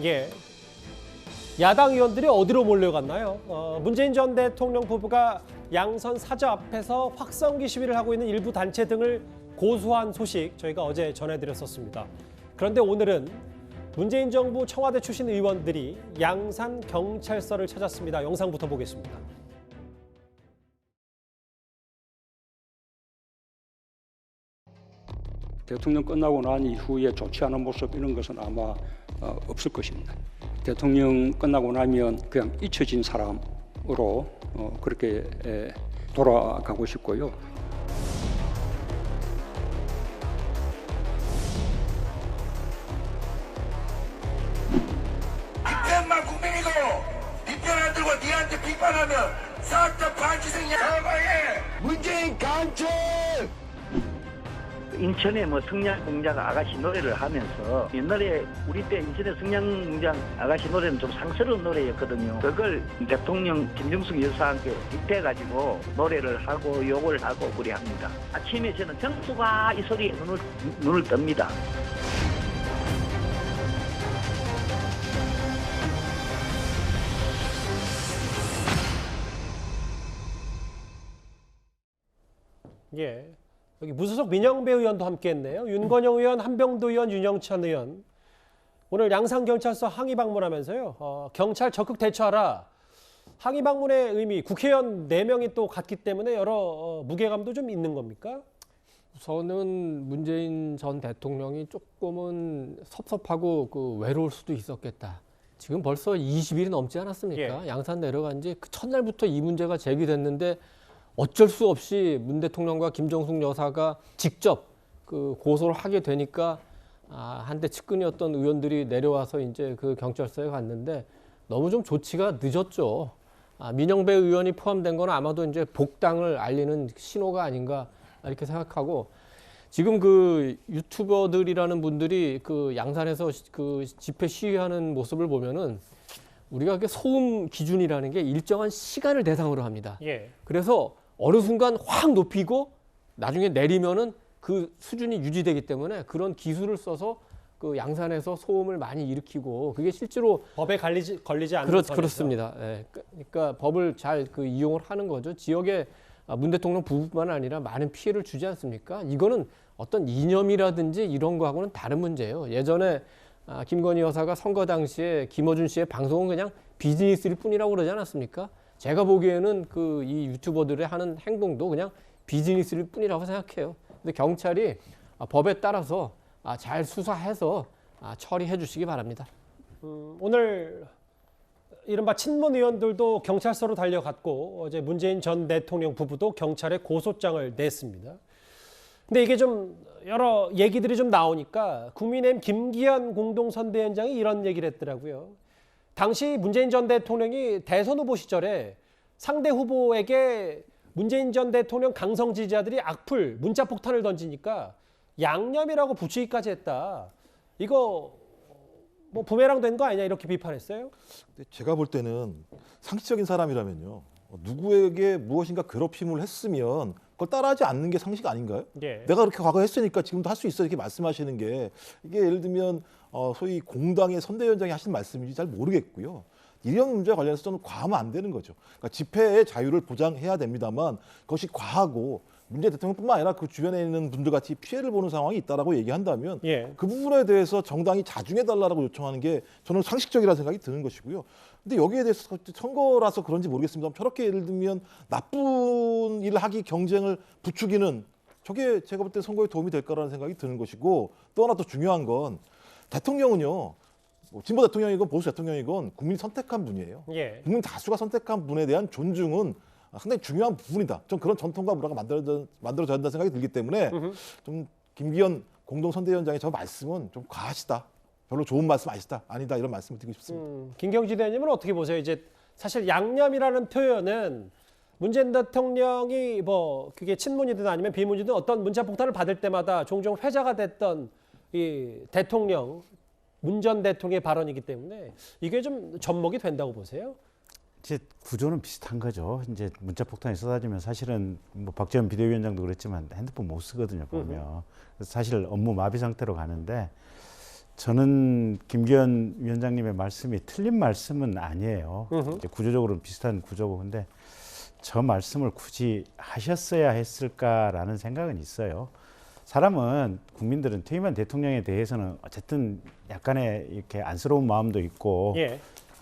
예. 야당 의원들이 어디로 몰려갔나요? 문재인 전 대통령 부부가 양선 사저 앞에서 확성기 시위를 하고 있는 일부 단체 등을 고소한 소식 저희가 어제 전해드렸었습니다. 그런데 오늘은 문재인 정부 청와대 출신 의원들이 양산 경찰서를 찾았습니다. 영상부터 보겠습니다. 대통령 끝나고 난 이후에 좋지 않은 모습 이런 것은 아마 없을 것입니다. 대통령 끝나고 나면 그냥 잊혀진 사람으로 그렇게 돌아가고 싶고요. 이편만 국민이고 이편 안 들고 니한테 비판하면 사적 반지생이야. 문재인 간첩! 인천에 성냥공장 아가씨 노래를 하면서 옛날에 우리 때 인천의 성냥공장 아가씨 노래는 좀 상스러운 노래였거든요. 그걸 대통령 김정숙 여사와 함께 빗대가지고 노래를 하고 욕을 하고 그리 합니다. 아침에 저는 정수가 이 소리에 눈을 뜹니다. 예. 여기 무소속 민영배 의원도 함께했네요. 윤건영 의원, 한병도 의원, 윤영찬 의원. 오늘 양산경찰서 항의 방문하면서요. 경찰 적극 대처하라. 항의 방문의 의미, 국회의원 4명이 또 갔기 때문에 여러 무게감도 좀 있는 겁니까? 우선은 문재인 전 대통령이 조금은 섭섭하고 외로울 수도 있었겠다. 지금 벌써 20일이 넘지 않았습니까? 예. 양산 내려간 지 그 첫날부터 이 문제가 제기됐는데 어쩔 수 없이 문 대통령과 김정숙 여사가 직접 그 고소를 하게 되니까 한때 측근이었던 의원들이 내려와서 이제 그 경찰서에 갔는데 너무 좀 조치가 늦었죠. 민영배 의원이 포함된 건 아마도 이제 복당을 알리는 신호가 아닌가 이렇게 생각하고 지금 그 유튜버들이라는 분들이 그 양산에서 그 집회 시위하는 모습을 보면은 우리가 그 소음 기준이라는 게 일정한 시간을 대상으로 합니다. 예. 그래서 어느 순간 확 높이고 나중에 내리면은 그 수준이 유지되기 때문에 그런 기술을 써서 그 양산에서 소음을 많이 일으키고 그게 실제로 법에 걸리지 않는 선에서. 그렇습니다. 예. 그러니까 법을 잘 그 이용을 하는 거죠. 지역에 문 대통령 부부뿐만 아니라 많은 피해를 주지 않습니까? 이거는 어떤 이념이라든지 이런 거하고는 다른 문제예요. 예전에 김건희 여사가 선거 당시에 김어준 씨의 방송은 그냥 비즈니스일 뿐이라고 그러지 않았습니까? 제가 보기에는 그 이 유튜버들의 하는 행동도 그냥 비즈니스일 뿐이라고 생각해요. 근데 경찰이 법에 따라서 잘 수사해서 처리해 주시기 바랍니다. 오늘 이른바 친문 의원들도 경찰서로 달려갔고 어제 문재인 전 대통령 부부도 경찰에 고소장을 냈습니다. 근데 이게 좀 여러 얘기들이 좀 나오니까 국민의힘 김기현 공동선대위원장이 이런 얘기를 했더라고요. 당시 문재인 전 대통령이 대선 후보 시절에 상대 후보에게 문재인 전 대통령 강성 지지자들이 악플, 문자 폭탄을 던지니까 양념이라고 붙이기까지 했다. 이거 뭐 부메랑 된 거 아니냐 이렇게 비판했어요. 근데 제가 볼 때는 상식적인 사람이라면요. 누구에게 무엇인가 괴롭힘을 했으면 그걸 따라하지 않는 게 상식 아닌가요? 예. 내가 그렇게 과거에 했으니까 지금도 할 수 있어 이렇게 말씀하시는 게 이게 예를 들면 소위 공당의 선대위원장이 하신 말씀인지 잘 모르겠고요. 이런 문제와 관련해서 저는 과하면 안 되는 거죠. 그러니까 집회의 자유를 보장해야 됩니다만 그것이 과하고 문재인 대통령뿐만 아니라 그 주변에 있는 분들 같이 피해를 보는 상황이 있다라고 얘기한다면 예. 그 부분에 대해서 정당이 자중해달라고 요청하는 게 저는 상식적이라는 생각이 드는 것이고요. 근데 여기에 대해서 선거라서 그런지 모르겠습니다만 저렇게 예를 들면 나쁜 일을 하기 경쟁을 부추기는 저게 제가 볼 때 선거에 도움이 될 거라는 생각이 드는 것이고 또 하나 더 중요한 건 대통령은요. 진보 대통령이건 보수 대통령이건 국민이 선택한 분이에요. 예. 국민 다수가 선택한 분에 대한 존중은 상당히 중요한 부분이다. 좀 그런 전통과 문화가 만들어져야 한다는 생각이 들기 때문에 좀 김기현 공동선대위원장의 저 말씀은 좀 과하시다. 별로 좋은 말씀 아니다 이런 말씀을 드리고 싶습니다. 김경진 의원님은 어떻게 보세요? 이제 사실 양념이라는 표현은 문재인 대통령이 뭐 그게 친문이든 아니면 비문이든 어떤 문자 폭탄을 받을 때마다 종종 회자가 됐던 이 대통령 문 전 대통령의 발언이기 때문에 이게 좀 접목이 된다고 보세요? 이제 구조는 비슷한 거죠. 이제 문자 폭탄이 쏟아지면 사실은 뭐 박지원 비대위원장도 그랬지만 핸드폰 못 쓰거든요, 보면. 그래서 사실 업무 마비 상태로 가는데 저는 김기현 위원장님의 말씀이 틀린 말씀은 아니에요. 이제 구조적으로는 비슷한 구조고 근데 저 말씀을 굳이 하셨어야 했을까라는 생각은 있어요. 사람은 국민들은 퇴임한 대통령에 대해서는 어쨌든 약간의 이렇게 안쓰러운 마음도 있고 예.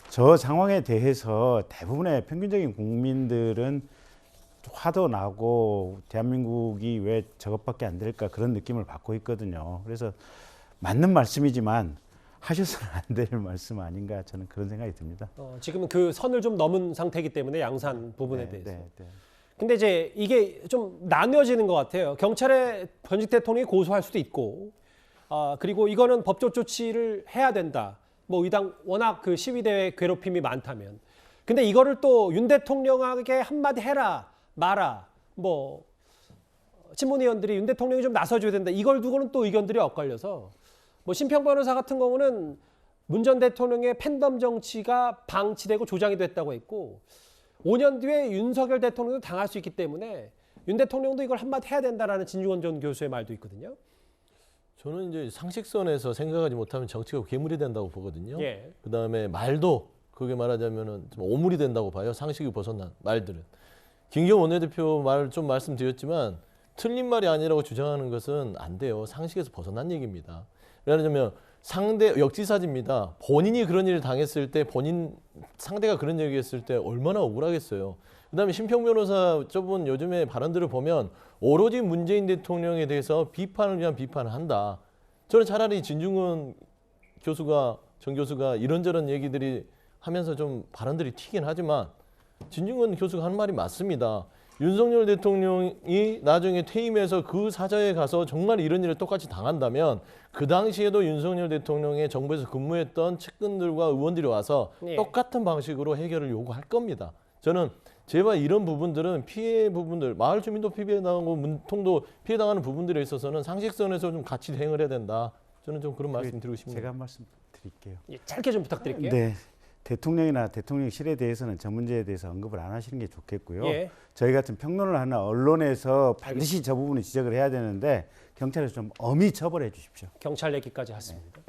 저 상황에 대해서 대부분의 평균적인 국민들은 화도 나고 대한민국이 왜 저것밖에 안 될까 그런 느낌을 받고 있거든요. 그래서 맞는 말씀이지만 하셔서는 안 될 말씀 아닌가 저는 그런 생각이 듭니다. 지금은 그 선을 좀 넘은 상태이기 때문에 양산 부분에 대해서. 네. 근데 이제 이게 좀 나뉘어지는 것 같아요. 경찰에 전직 대통령이 고소할 수도 있고, 그리고 이거는 법적 조치를 해야 된다. 뭐 이당 워낙 그 시위대의 괴롭힘이 많다면. 근데 이거를 또 윤 대통령에게 한마디 해라, 마라, 뭐 친문의원들이 윤 대통령이 좀 나서줘야 된다. 이걸 두고는 또 의견들이 엇갈려서 뭐 심평 변호사 같은 경우는 문 전 대통령의 팬덤 정치가 방치되고 조장이 됐다고 했고 5년 뒤에 윤석열 대통령도 당할 수 있기 때문에 윤 대통령도 이걸 한마디 해야 된다라는 진중원 전 교수의 말도 있거든요. 저는 이제 상식선에서 생각하지 못하면 정치가 괴물이 된다고 보거든요. 예. 그다음에 말도 그게 말하자면은 좀 오물이 된다고 봐요. 상식이 벗어난 말들은. 김기현 원내대표 말 좀 말씀드렸지만 틀린 말이 아니라고 주장하는 것은 안 돼요. 상식에서 벗어난 얘기입니다. 왜냐하면 상대 역지사지입니다. 본인이 그런 일을 당했을 때 본인 상대가 그런 얘기했을 때 얼마나 억울하겠어요. 그다음에 심평 변호사 저분 요즘에 발언들을 보면 오로지 문재인 대통령에 대해서 비판을 위한 비판을 한다. 저는 차라리 진중권 교수가 정 교수가 이런저런 얘기들이 하면서 좀 발언들이 튀긴 하지만 진중권 교수가 한 말이 맞습니다. 윤석열 대통령이 나중에 퇴임해서 그 사저에 가서 정말 이런 일을 똑같이 당한다면 그 당시에도 윤석열 대통령의 정부에서 근무했던 측근들과 의원들이 와서 예. 똑같은 방식으로 해결을 요구할 겁니다. 저는 제발 이런 부분들은 피해 부분들, 마을 주민도 피해당하고 문통도 피해당하는 부분들에 있어서는 상식선에서 좀 같이 대응을 해야 된다. 저는 좀 그런 말씀 드리고 싶습니다. 제가 한 말씀 드릴게요. 예, 짧게 좀 부탁드릴게요. 네. 대통령이나 대통령실에 대해서는 저 문제에 대해서 언급을 안 하시는 게 좋겠고요. 예. 저희 같은 평론을 하는 언론에서 반드시 저 부분을 지적을 해야 되는데 경찰에서 좀 엄히 처벌해 주십시오. 경찰 얘기까지 했습니다.